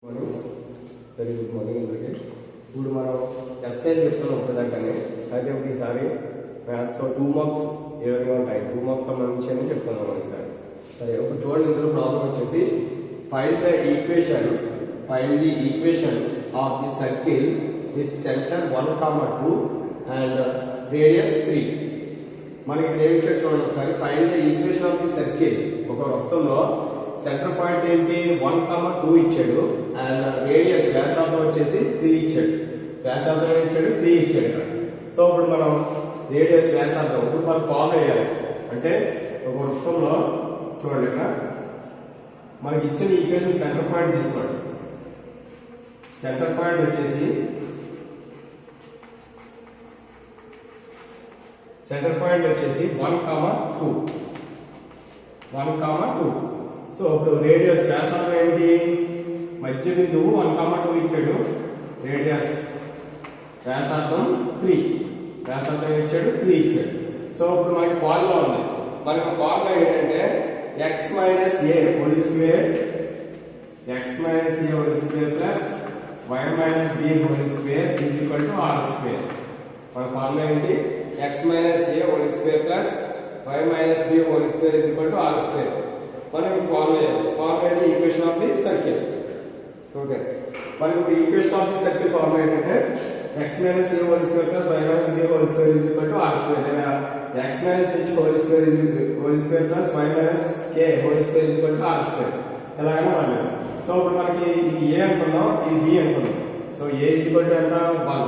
Very good morning అందరికీ. ఇప్పుడు మనం ఎస్ఐ చెప్తున్నాం ఒకదాకానే అయితే ఒకసారి మ్యాథ్స్లో 2 మార్క్స్ ఏ విధంగా ఉంటాయి 2 మార్క్స్ సంబంధించి అని చెప్తున్నాం ఒకసారి. సరే ఇప్పుడు చూడండి, ఇందులో ప్రాబ్లం వచ్చేసి find the equation of the circle with centre 1, 2 and radius 3. మనకి ఇక్కడ ఏమి ఇచ్చాడు చూడండి ఒకసారి. Find the equation of the circle, ఒక వృత్తంలో సెంటర్ పాయింట్ ఏంటి 1, 2 ఇచ్చాడు అండ్ రేడియస్ వ్యాసార్థం వచ్చేసి 3 ఇచ్చాడు. వ్యాసార్థం ఇచ్చాడు 3 ఇచ్చాడు ఇక్కడ. సో ఇప్పుడు మనం రేడియస్ వ్యాసార్థం ఇప్పుడు మనం ఫార్మ్ అయ్యాలి అంటే ఒక వృత్తంలో చూడండి ఇక్కడ మనకి ఇచ్చిన ఈక్వేషన్ సెంటర్ పాయింట్ తీసుకోండి. సెంటర్ పాయింట్ వచ్చేసి 1, 2. సో ఇప్పుడు రేడియస్ వ్యాసార్థం ఏంటి, మధ్య బిందువు 1, 2 ఇచ్చాడు. రేడియస్ వ్యాసార్థం 3, వ్యాసార్థం ఇచ్చాడు 3 ఇచ్చాడు. సో ఇప్పుడు మనకి ఫార్ములా ఉంది. మనకి ఫార్ములా ఏంటంటే x minus a whole square plus y minus b whole square is equal to r square. మన ఫార్ములా ఏంటి, x minus a whole square plus y minus b whole square is equal to r square. మనం formula equation of the circle. Okay, మనం ఇప్పుడు equation of the circle formula ఏంటంటే x minus a whole square plus y minus b whole square is equal to r square, లేదా x minus h whole square plus y minus k whole square is equal to r square. ఎలాగైనా రాలేదు. So ఇప్పుడు మనకి ఇది a అనుకున్నాం, ఇది b అనుకున్నాం. So a is equal to ఎంత 1,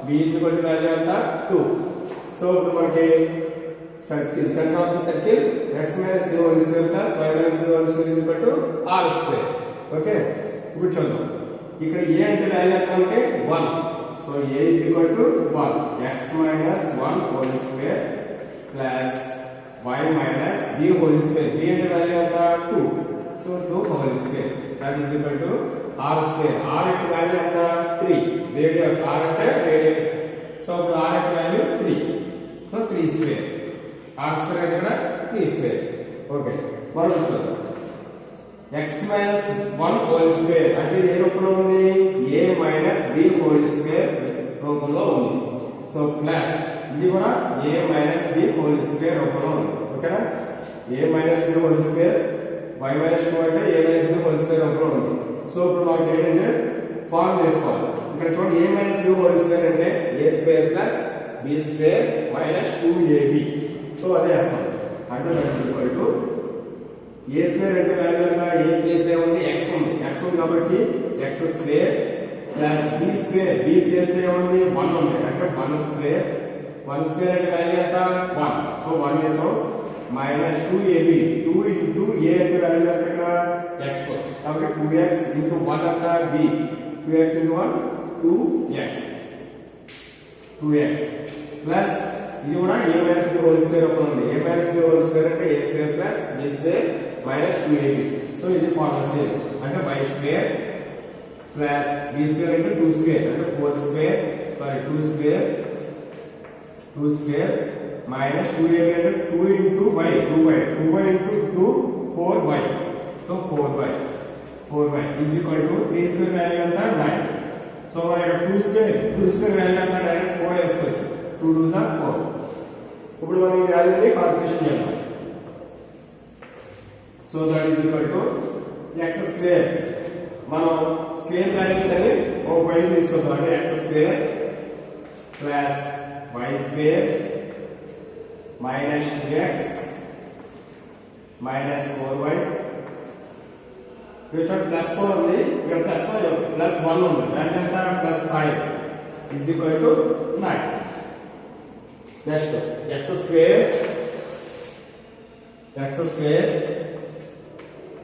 b is equal to value ఎంత 2. సో ఇప్పుడు మనకి circle, center of the circle x minus a whole square plus y minus b whole square is equal to r square. Okay, ఇప్పుడు చూద్దాం. ఇక్కడ a అంటే value ఎంత అంటే 1. So a is equal to 1 x minus 1 whole square plus y minus b whole square. b అంటే value ఎంత 2. So 2 whole square that is equal to r square. r అంటే value ఎంత 3. రేడియస్ r అంటే radius. So ఇప్పుడు r అంటే value 3. So 3 square. r square అంటే ఇక్కడ 3 square. Okay, మనం చూద్దాం. x మైనస్ 1 హోల్ స్క్వేర్ అంటే ఏ రూపంలో ఉంది, a minus b whole square రూపంలో ఉంది. సో ప్లస్ ఇది కూడా a minus b whole square రూపంలో ఉంది. ఓకేనా, a minus b whole square y minus 2 అంటే a minus b whole square రూపంలో ఉంది. సో ఇప్పుడు మనకి ఏంటంటే ఫార్మ్ చేసుకోవాలి. ఇక్కడ చూడండి, a minus b whole square అంటే a square plus b square minus 2ab. So అదే వేస్తాం అంటే that is equal to a square అంటే వాల్యూ ఎంత, a ప్లేస్ లో ఉంది x ఉంది కాబట్టి x square plus b square, b place లో ఉంది 1 ఉంది అంటే 1 స్క్వేర్ అంటే వాల్యూ ఎంత 1. సో 1 వేసాం మైనస్ 2ab. 2 ఇంటూ a అంటే వాల్యూ ఎంత ఇక్కడ x కాబట్టి 2x ఇంటూ 1 అంతా b, 2x into 1 2x plus ఇది కూడా a minus b whole square రూపంలో ఉంది. a minus b whole square అంటే a square plus b square minus 2ab. So ఇది ఫార్ములా సేమ్ అంటే y square plus b square అంటే 2 square అంటే 2 square minus 2ab అంటే 2 into y 2y into 2 4y. So 4y is equal to 3 square value ఎంత 9. So మరి 2 square value ఎంత direct 4 వేసుకోవచ్చు. 2 2 are 4. ఇప్పుడు మనం ఈ వాల్యూని కాల్కులేషన్ చేద్దాం. So that is equal to x square. మనం స్క్వేర్ వాల్యూస్ అని ఒక పాయింట్ తీసుకుందాం అంటే x square plus y square minus 2x minus 4y. ఇక్కడ ప్లస్ 4 ఉంది, ఇక్కడ ప్లస్ 1 ఉంది అంటే ఎంత plus 5 is equal to 9. Next x square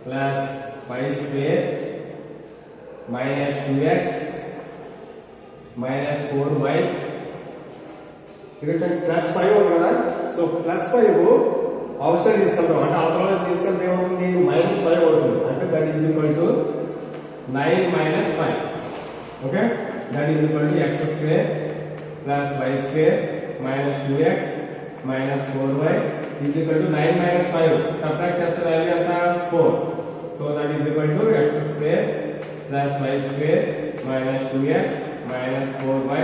plus y square minus 2x minus 4y. ఇక్కడ ప్లస్ 5 ఉంది కదా. సో ప్లస్ 5 అవుట్ సైడ్ తీసుకెళ్తాం అంటే అవతల తీసుకెళ్తే ఏమవుతుంది మైనస్ 5 అవుతుంది అంటే that is equal to 9 minus 5. Okay, that is equal to x square plus y square minus 2x minus 4y is equal to 9 minus 5. Subtract చేస్తే వాల్యూ ఎంత 4. So that is equal to x square plus y square minus 2x minus 4y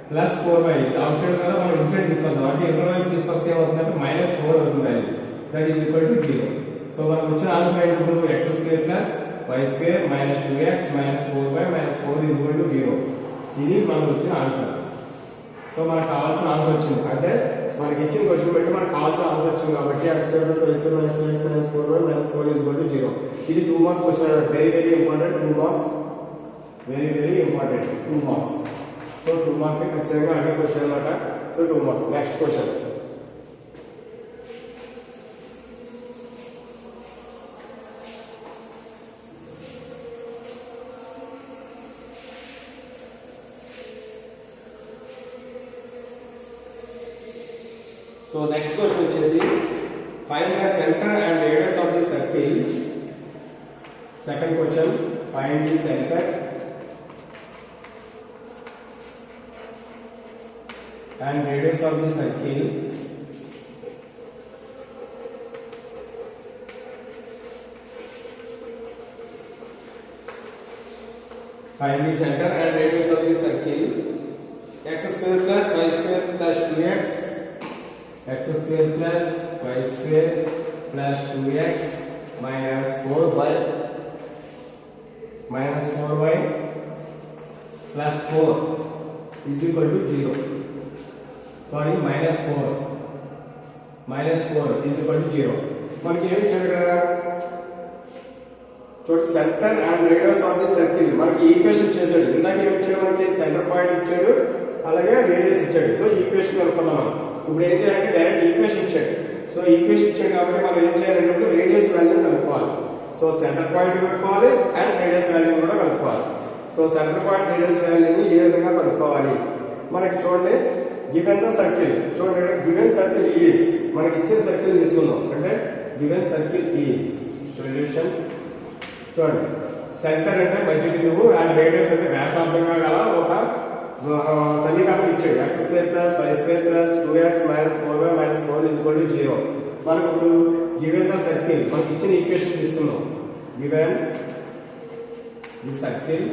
plus 4y out side కదా మనం inside తీసుకొద్దాం అంటే inner వైపు తీసుకొస్తే ఏమవుతుందంటే minus 4 అవుతుంది value that is equal to 0 so మనకు వచ్చిన ఆన్సర్ ఏంటంటే x square plus y square minus 2x minus 4y minus 4 is equal to 0 ఇది మనకు వచ్చిన ఆన్సర్ సో మనకు కావాల్సిన ఆన్సర్ వచ్చింది అంటే మనకి ఇచ్చిన క్వశ్చన్ బట్టి మనకు కావాల్సిన ఆన్సర్ వచ్చింది కాబట్టి x square plus y square minus 2x minus 4y minus 4 is equal to 0 ఇది 2 marks question very very important 2 marks very very important 2 marks so 2 marks ఖచ్చితంగా అడిగే క్వశ్చన్ అన్నమాట so 2 marks next question So next question వచ్చేసి find the center and radius of the circle. Second question, find the center and radius of the circle. Find the center and radius of the circle. X square plus y square plus 2x. X square plus y square plus 2x minus 4y plus 4 is equal to 0. Sorry, minus 4 is equal to 0. మనకి ఏమి ఇచ్చాడు కదా చూడండి centre and radius of the circle మనకి equation ఇచ్చేసాడు ఇందాక ఏమి ఇచ్చాడు మనకి సెంటర్ పాయింట్ ఇచ్చాడు అలాగే రేడియస్ ఇచ్చాడు సో ఈక్వేషన్ కనుక్కున్నాం మనం ఇప్పుడు ఏం చేయాలంటే డైరెక్ట్ ఈక్వేషన్ ఇచ్చాడు సో ఈక్వేషన్ ఇచ్చాడు కాబట్టి మనం ఏం చేయాలంటే రేడియస్ వాల్యూ కనుక్కోవాలి సో సెంటర్ పాయింట్ కనుక్కోవాలి అండ్ రేడియస్ వాల్యూ కూడా కనుక్కోవాలి సో సెంటర్ పాయింట్ రేడియస్ వాల్యూని ఏ విధంగా కనుక్కోవాలి మనకి చూడండి గివెన్ ద సర్కిల్ చూడండి గివెన్ సర్కిల్ ఈజ్ మనకి ఇచ్చిన సర్కిల్ తీసుకుందాం అంటే గివెన్ సర్కిల్ ఈజ్ సొల్యూషన్ చూడండి సెంటర్ అంటే మధ్య బిందువు అండ్ రేడియస్ అంటే వ్యాసార్థంగా గల ఒక సమీకరణం ఇచ్చాడు x square plus y square plus 2x minus 4y minus 4 is equal to 0 మనకు ఇప్పుడు గివెన్ ద సర్కిల్ మనకి ఇచ్చిన ఈక్వేషన్ తీసుకుందాం గివెన్ ది సర్కిల్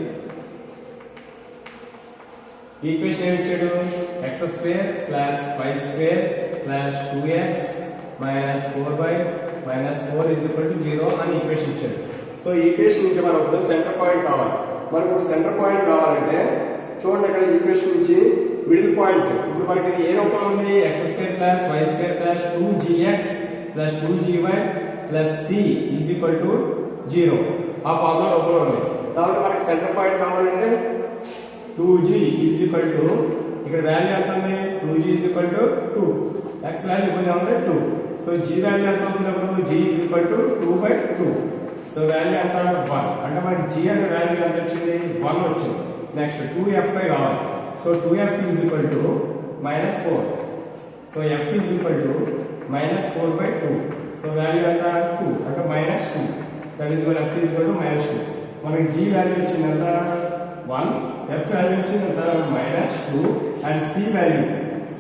ఈక్వేషన్ ఏమి ఇచ్చాడు x square plus y square plus 2x minus 4y minus 4 is equal to 0 అని equation ఇచ్చాడు so equation నుంచి మనకు సెంటర్ పాయింట్ కావాలి మనకు సెంటర్ పాయింట్ కావాలంటే చూడండి ఇక్కడ ఈక్వేషన్ నుంచి మిడిల్ పాయింట్ ఇప్పుడు మనకి ఇది ఏ రూపంలో ఉంది x square plus y square plus 2gx plus 2gy plus c is equal to 0 ఆ ఫార్ములా రూపంలో ఉంది కాబట్టి మనకి సెంటర్ పాయింట్ కావాలంటే 2g ఈజ్ ఈక్వల్ టు ఇక్కడ వాల్యూ ఎంత ఉంది 2g is equal to 2 x value ఎంత ఉంది 2 సో g వాల్యూ ఎంత ఉంది అప్పుడు g is equal to 2/2 so value ఎంత 1 అంటే మనకి g అనే వాల్యూ ఎంత వచ్చింది 1 వచ్చింది నెక్స్ట్ 2f రావాలి so 2f is equal to minus 4 so f is equal to minus 4/2 so value ఎంత 2 అంటే minus 2 that is equal f is equal to minus 2 మనకి g వాల్యూ వచ్చింది ఎంత 1 f వాల్యూ వచ్చింది ఎంత minus 2 and c value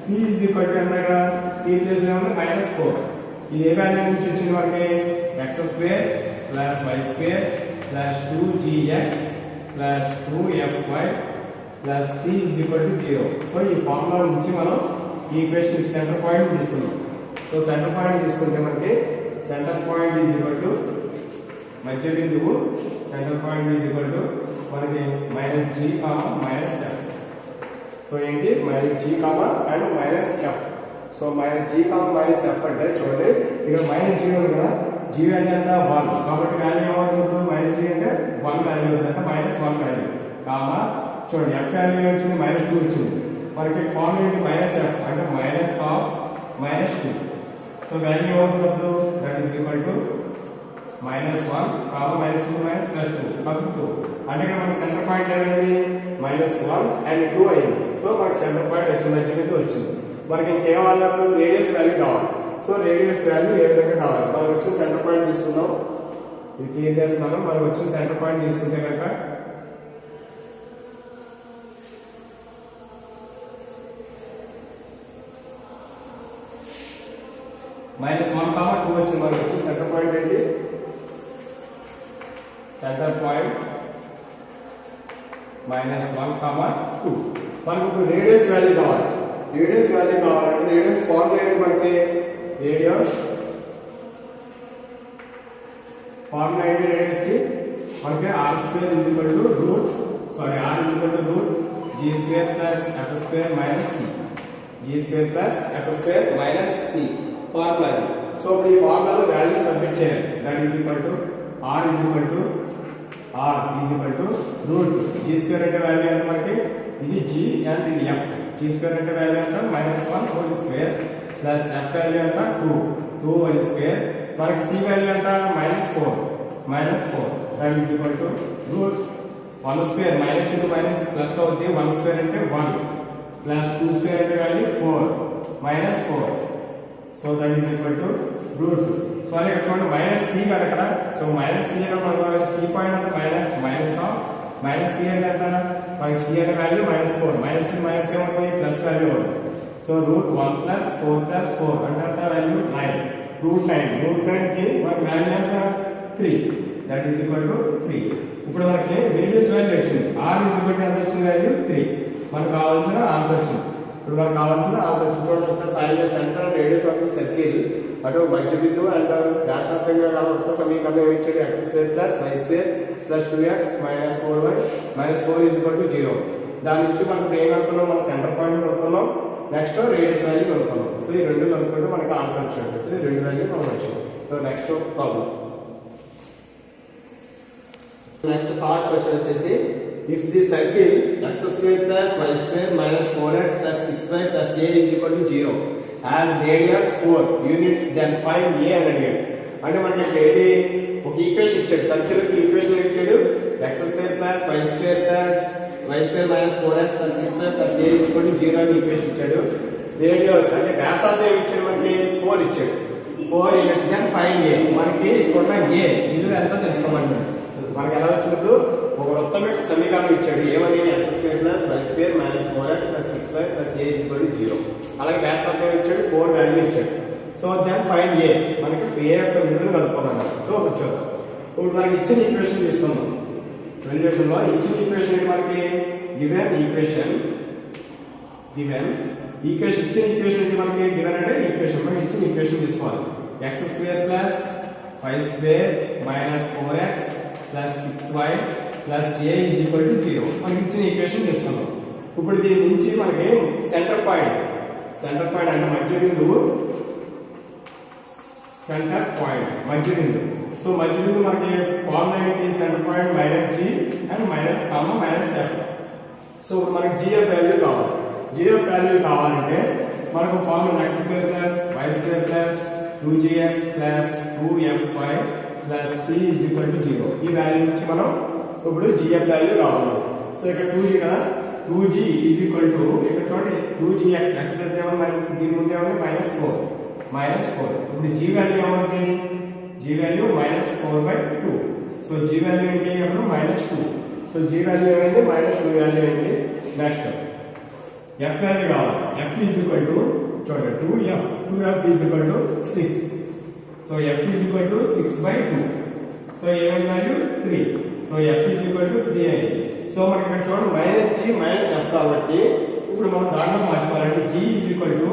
c is equal to ఎంత c plus ఏమన్నా minus 4 ఇది ఏ వాల్యూ నుంచి వచ్చింది మనకి x square plus y square plus 2gx plus 2fy plus c is equal to 0 so ఈ ఫార్ములా నుంచి మనం ఈ ఈక్వేషన్ సెంటర్ పాయింట్ తీసుకున్నాం సో సెంటర్ పాయింట్ తీసుకుంటే మనకి centre point is equal to మధ్య బిందువు centre point is equal to మనకి minus g minus f so ఏంటి minus g and minus f so minus g minus f అంటే చూడండి ఇక్కడ మైనస్ g ఉంది కదా g వాల్యూ ఎంత 1 కాబట్టి వాల్యూ ఏమవుతుంది మైనస్ g అంటే 1 వాల్యూ అంటే మైనస్ 1 వాల్యూ కామా చూడండి f వాల్యూ వచ్చింది మైనస్ 2 వచ్చింది మనకి ఫార్ములా ఏంటి మైనస్ f అంటే minus of minus 2 so value ఏమవుతుంది that is equal to minus 1 comma minus 2 minus plus 2 up to అంటే ఇక్కడ మనకి సెంటర్ పాయింట్ ఏమైంది మైనస్ 1 అండ్ 2 అయింది సో మనకి సెంటర్ పాయింట్ వచ్చింది మనకి ఇంకేమన్నా రేడియస్ వాల్యూ కావాలి సో రేడియస్ వాల్యూ ఏ విధంగా కావాలి మనకు వచ్చిన సెంటర్ పాయింట్ తీసుకుందాం ఇది క్లియర్ చేస్తున్నాను మనకు వచ్చిన సెంటర్ పాయింట్ తీసుకుంటే కనుక మైనస్ 1 2 వచ్చింది మనకు వచ్చిన సెంటర్ పాయింట్ ఏంటి సెంటర్ పాయింట్ minus 1 comma 2. మనకు ఇప్పుడు రేడియస్ వాల్యూ కావాలి. రేడియస్ వాల్యూ కావాలంటే రేడియస్ ఫార్ములా ఏంటి మనకి? రేడియస్ ఫార్ములా ఏంటి రేడియస్ కి? మనకి r square is equal to root r is equal to root g square plus f square minus c. g square plus f square minus c formula. So ఇప్పుడు ఈ ఫార్ములాలో value substitute చేయాలి. That is equal to r is equal to root g square అంటే value ఎంత మనకి? ఇది g and ఇది f. g square అంటే value ఎంత? -1 whole square plus f value ఎంత? 2 whole square. మనకి c వాల్యూ ఎంత? -4 that is equal to root 1 square minus into minus plus అవుతుంది. 1 square అంటే 1 plus 2 square అంటే value 4 -4. So that is equal to root. So అదే చూడండి minus c కదా ఇక్కడ. సో మైనస్ c అంటే మనకు c పాయింట్ అంటే మైనస్ ఆఫ్ మైనస్ c అంటే ఎంత? మనకి c అనే వాల్యూ -4 మైనస్ మైనస్ ఏమవుతుంది? ప్లస్ వాల్యూ అవుతుంది. సో రూట్ 1 ప్లస్ 4 ప్లస్ 4 అంటే ఎంత వాల్యూ? 9. రూట్ 9 కి మనకి వాల్యూ ఎంత? 3. That is equal to 3. ఇప్పుడు మనకి రేడియస్ వాల్యూ వచ్చింది. r ఈజ్ ఈక్వల్ టు ఎంత వచ్చింది వాల్యూ? 3. మనకు కావాల్సిన ఆన్సర్ వచ్చింది. ఇప్పుడు మనకు కావాల్సిన ఆన్సర్ చూడండి ఒకసారి. Find the centre radius of the circle. అటు మధ్య బిందువు అండ్ వ్యాసార్థంగా గల వృత్త సమీకరణం ఇచ్చాడు. x square plus y square plus 2x minus 4y minus 4 is equal to 0. దాని నుంచి మనం ఏం అనుకున్నాం? మనం సెంటర్ పాయింట్ అనుకున్నాం. నెక్స్ట్ రేడియస్ వాల్యూ అనుకున్నాం. సో ఈ రెండు అనుకుంటే మనకు ఆన్సర్ వచ్చినట్టు. సో ఈ రెండు వాల్యూ మనం వచ్చింది. So next problem. Next third question వచ్చేసి if the circle x square plus y square minus 4x plus 6y plus a is equal to 0 has radius 4 units then find a అని అడిగాడు. అంటే మనకి ఏంటి? ఒక ఈక్వేషన్ ఇచ్చాడు. సర్కిల్ కి equation ఇచ్చాడు. x square plus y square plus y square minus 4x plus 6y plus a is equal to 0 అని ఈక్వేషన్ ఇచ్చాడు. రేడియస్ అంటే వ్యాసార్థం ఏమి ఇచ్చాడు? మనకి 4 ఇచ్చాడు. 4 units then find a. మనకి ఇక్కడ a విలువ ఎంత తెలుసుకోమంటాడు. మనకి ఎలా వచ్చినప్పుడు ఒక వృత్తం యొక్క సమీకరణం ఇచ్చాడు. ఏమని? x square plus y square minus 4x plus 6y plus a equal to 0. అలాగే వ్యాసార్థం ఇచ్చాడు. 4 వాల్యూ ఇచ్చాడు. So then find a. మనకి a యొక్క విలువను కనుక్కోమన్నాడు. సో వచ్చాడు. ఇప్పుడు మనకి ఇచ్చిన ఈక్వేషన్ తీసుకుందాం. సొల్యూషన్ లో ఇచ్చిన ఈక్వేషన్ మనకి గివెన్ ఈక్వేషన్ ఇచ్చిన ఈక్వేషన్ మనకి గివెన్ అంటే ఈక్వేషన్ మనకి ఇచ్చిన ఈక్వేషన్ తీసుకోవాలి. x square plus y square minus 4x plus 6y plus a is equal to 0 మనకి ఇచ్చిన ఈక్వేషన్ తీసుకున్నాం. ఇప్పుడు దీని నుంచి మనకి సెంటర్ పాయింట్ అంటే మధ్య బిందువు. మధ్య బిందువు. సో మధ్య బిందువు మనకి ఫార్ములా ఏంటి? Centre point minus g and minus f. So మనకి gf వాల్యూ కావాలి. gf వాల్యూ కావాలంటే మనకు formula x square plus y square plus 2gx plus 2fy plus c is equal to 0. ఈ వాల్యూ నుంచి మనం ఇప్పుడు gf వాల్యూ కావాలి. సో ఇక్కడ 2g కదా. 2g ఈజ్ ఈక్వల్ టు ఇక్కడ చూడండి 2gx x ప్లస్ ఏమన్నా మైనస్ దీని ముందు ఏమన్నా -4. ఇప్పుడు g వాల్యూ ఏమవుతుంది? g value -4/2. So g value ఏంటి? అప్పుడు -2. సో g వాల్యూ ఏమైంది? -2 వాల్యూ అయింది. నెక్స్ట్ f వాల్యూ కావాలి. f ఈజ్ ఈక్వల్ టు చూడండి 2f is equal to 6. So f is equal to 6/2. So ఏమైంది value? 3. So f is equal to 3 అయింది. So మనకి ఇక్కడ చూడండి -g -f కాబట్టి ఇప్పుడు మనం దాంట్లో మార్చుకోవాలంటే g is equal to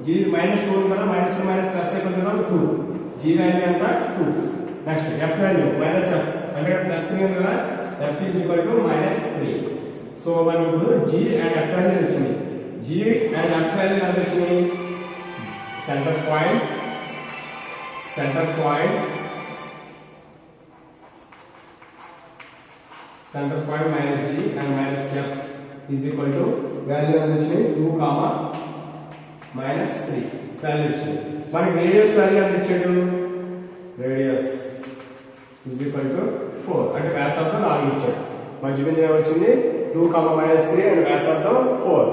g -2 ఉంది కదా. -2 ప్లస్ అయిపోతుంది కదా 2. g వాల్యూ ఎంత? 2. నెక్స్ట్ f వాల్యూ -f అంటే ప్లస్ 3 ఉంది కదా. f is equal to -3. So మనకి ఇప్పుడు g అండ్ f వాల్యూ వచ్చింది. g అండ్ f వాల్యూ ఎంత వచ్చింది? Centre point minus g and minus f is equal to value ఎంత వచ్చింది? 2, -3 వాల్యూ వచ్చింది. మనకి రేడియస్ వాల్యూ ఎంత ఇచ్చాడు? రేడియస్ is equal to 4 అంటే వ్యాసార్థం 4 ఇచ్చాడు. మధ్య బిందువు ఏమొచ్చింది? 2, -3 అండ్ వ్యాసార్థం 4.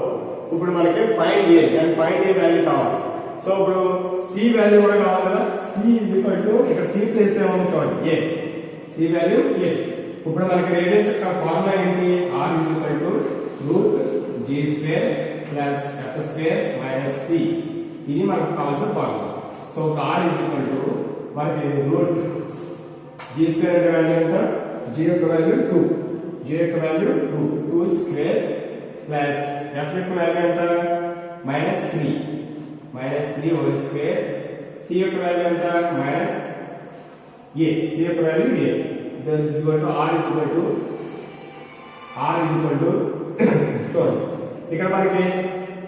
ఇప్పుడు మనకి ఫైండ్ a వాల్యూ కావాలి. సో ఇప్పుడు c వాల్యూ కూడా కావాలి కదా. c is equal to ఇక్కడ c ప్లేస్ లో ఏమో చూడండి a. c value a. ఇప్పుడు మనకి రేడియస్ యొక్క ఫార్ములా ఏంటి? r is equal to root g square plus f square minus c. ఇది మనకు కావాల్సిన formula. So r is equal to మనకి root g square అంటే వాల్యూ ఎంత? g యొక్క వాల్యూ 2. g j యొక్క వాల్యూ 2 స్క్వేర్ ప్లస్ f యొక్క వాల్యూ ఎంత -3 హోల్ స్క్వేర్ c యొక్క వాల్యూ ఎంత c యొక్క value a then is equal to r is equal to చూడండి ఇక్కడ మనకి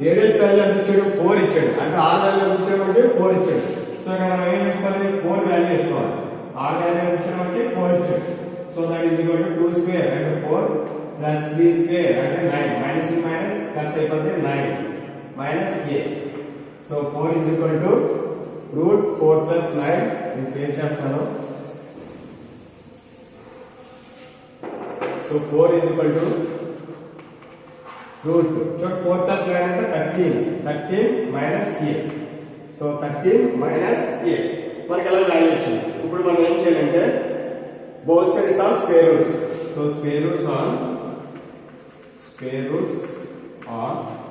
రేడియస్ వాల్యూ ఎంత ఇచ్చాడు 4 ఇచ్చాడు అంటే r వాల్యూ ఎంత ఇచ్చాడు అంటే 4 ఇచ్చాడు సో ఇక్కడ మనం ఏం తీసుకోవాలి 4 వాల్యూ తీసుకోవాలి r వాల్యూ ఎంత ఇచ్చాడు అంటే 4 ఇచ్చాడు so that is equal to 2 square అంటే 4 ప్లస్ 3 స్క్వేర్ అంటే 9 మైనస్ మైనస్ ప్లస్ అయిపోతే 9 minus a so 4 is equal to root 4 plus 9 నేను పేర్ చేస్తాను so 4 is equal to root 4 plus 9 అంటే 13 minus a so 13 minus a మనకి ఎలా వాల్యూ వచ్చింది ఇప్పుడు మనం ఏం చేయాలంటే both sides are square roots so square roots on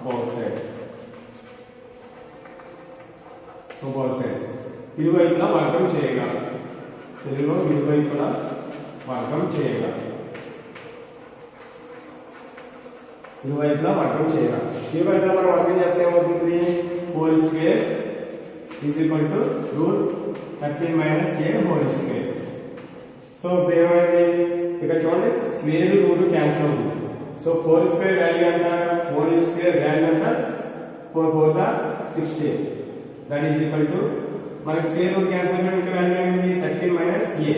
both sides so both sides ఇరువైపులా వర్గం చేయగలం తెలుగులో ఇరువైపులా వర్గం చేయగలం ఇరువైపులా వర్గం చేయగలం ఇరువైపులా మనం వర్గం చేస్తే ఏమవుతుంది 4 square is equal to root 13 minus a whole square so ఇప్పుడు ఏమైంది ఇక్కడ చూడండి స్క్వేర్ రూట్ క్యాన్సిల్ అవుతుంది సో 4 స్క్వేర్ వాల్యూ ఎంత 4 స్క్వేర్ వాల్యూ ఎంత 4 4 16 దట్ ఈజ్ ఈక్వల్ టు మనకి స్క్వేర్ రూట్ క్యాన్సిల్ అయిపోయిన ఇంకా వాల్యూ ఏమైంది 13 minus a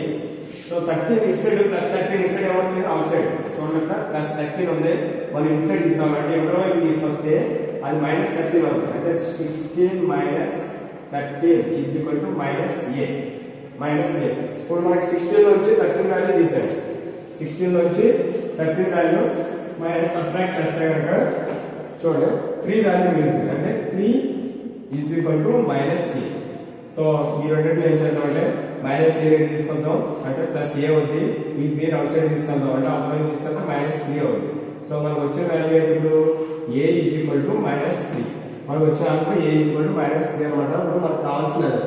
so 13 inside plus 13 inside ఏమవుతుంది అవుట్ సైడ్ చూడండి ఇక్కడ ప్లస్ 13 ఉంది మనం ఇన్సైడ్ తీసామంటే ఎవరి వైపు తీసుకొస్తే అది మైనస్ 13 అవుతుంది అంటే 16 minus 13 is equal to minus a ఇప్పుడు మనకి 16 నుంచి 13 వాల్యూ తీసాం 16 నుంచి 13 వాల్యూ మైనస్ సబ్ట్రాక్ట్ చేస్తే కనుక చూడండి 3 వాల్యూ మిగులుతుంది అంటే 3 is equal to minus a so ఈ రెండింటిలో ఏం చేద్దాం అంటే మైనస్ a తీసుకుందాం అంటే ప్లస్ a అవుతుంది ఈ 3 అవుట్ సైడ్ తీసుకుందాం అంటే అవుట్ తీసుకుంటే మైనస్ 3 అవుతుంది సో మనకు వచ్చిన వాల్యూ ఏంటి a is equal to minus 3 మనకు వచ్చిన answer a is equal to minus 3 అనమాట ఇప్పుడు మనకు కావాల్సినది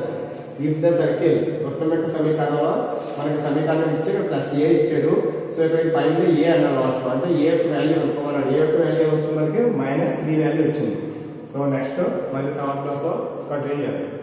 ఇఫ్ ద సర్కిల్ వృత్తమిట్ట సమీకరణంలో మనకి సమీకరణం ఇచ్చాడు ప్లస్ a ఇచ్చాడు సో ఇక్కడ ఫైండ్ a అన్నాడు లాస్ట్ అంటే a యొక్క వాల్యూ అనుకోమన్నాడు a యొక్క వాల్యూ వచ్చింది మనకి మైనస్ 3 వాల్యూ వచ్చింది సో నెక్స్ట్ మళ్ళీ తర్వాత క్లాస్లో కంటిన్యూ చేద్దాం